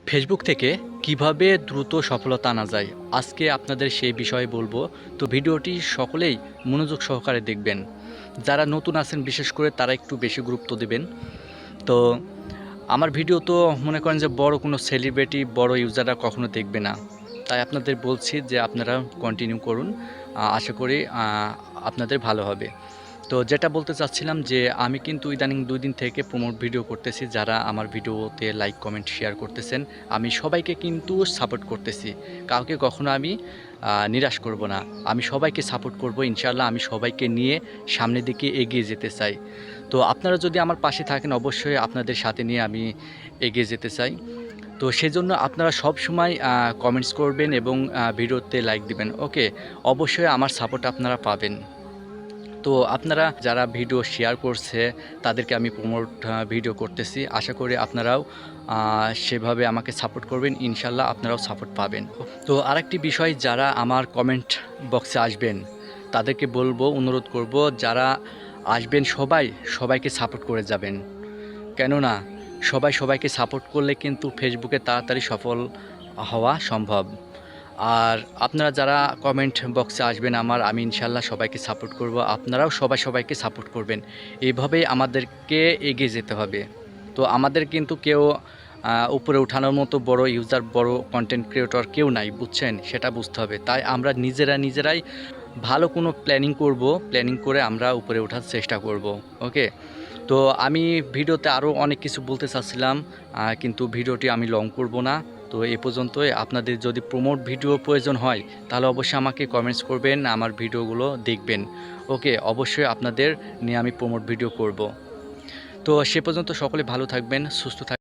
Facebook থেকে কিভাবে দ্রুত সফলতা আনা যায় আজকে আপনাদের সেই বিষয়ে বলবো। তো ভিডিওটি সকলেই মনোযোগ সহকারে দেখবেন। যারা নতুন আছেন বিশেষ করে তারা একটু বেশি গুরুত্ব দেবেন। তো আমার ভিডিও তো মনে করেন যে বড় কোনো সেলিব্রিটি বড় ইউজাররা কখনো দেখবে না, তাই আপনাদের বলছি যে আপনারা কন্টিনিউ করুন। আশা করি আপনাদের ভালো হবে। তো যেটা বলতে চাচ্ছিলাম যে আমি কিন্তু ইদানিং 2 দিন থেকে প্রমোট ভিডিও করতেছি। যারা আমার ভিডিওতে লাইক কমেন্ট শেয়ার করতেছেন আমি সবাইকে কিন্তু সাপোর্ট করতেছি। কাউকে কখনো আমি নিরাশ করব না। আমি সবাইকে সাপোর্ট করব ইনশাআল্লাহ। আমি সবাইকে নিয়ে সামনের দিকে এগিয়ে যেতে চাই। তো আপনারা যদি আমার পাশে থাকেন অবশ্যই আপনাদের সাথে নিয়ে আমি এগিয়ে যেতে চাই। তো সেজন্য আপনারা সব সময় কমেন্টস করবেন এবং ভিডিওতে লাইক দিবেন। ওকে, অবশ্যই আমার সাপোর্ট আপনারা পাবেন। তো আপনারা যারা ভিডিও শেয়ার করছে তাদেরকে আমি প্রমোট ভিডিও করতেছি। আশা করি আপনারাও সেভাবে আমাকে সাপোর্ট করবেন, ইনশাল্লাহ আপনারাও সাপোর্ট পাবেন। তো আরেকটি বিষয়, যারা আমার কমেন্ট বক্সে আসবেন তাদেরকে বলবো, অনুরোধ করব, যারা আসবেন সবাইকে সাপোর্ট করে যাবেন। কেননা সবাইকে সাপোর্ট করলে কিন্তু ফেসবুকে তাড়াতাড়ি সফল হওয়া সম্ভব। আর আপনারা যারা কমেন্ট বক্সে আসবেন আমি ইনশাল্লাহ সবাইকে সাপোর্ট করব। আপনারাও সবাইকে সাপোর্ট করবেন। এইভাবেই আমাদেরকে এগিয়ে যেতে হবে। তো আমাদের কিন্তু কেউ উপরে ওঠানোর মতো বড় ইউজার বড় কন্টেন্ট ক্রিয়েটর কেউ নাই, বুঝছেন? সেটা বুঝতে হবে। তাই আমরা নিজেরাই ভালো কোনো প্ল্যানিং করে আমরা উপরে ওঠার চেষ্টা করব। ওকে, তো আমি ভিডিওতে আরও অনেক কিছু বলতে চাচ্ছিলাম, কিন্তু ভিডিওটি আমি লং করব না। তো এ পর্যন্তই। আপনাদের যদি প্রমোট ভিডিও প্রয়োজন হয় তাহলে অবশ্যই আমাকে কমেন্টস করবেন, আমার ভিডিওগুলো দেখবেন। ওকে, অবশ্যই আপনাদের নিয়ে আমি প্রমোট ভিডিও করব। তো সে পর্যন্ত সকলে ভালো থাকবেন, সুস্থ থাকবেন।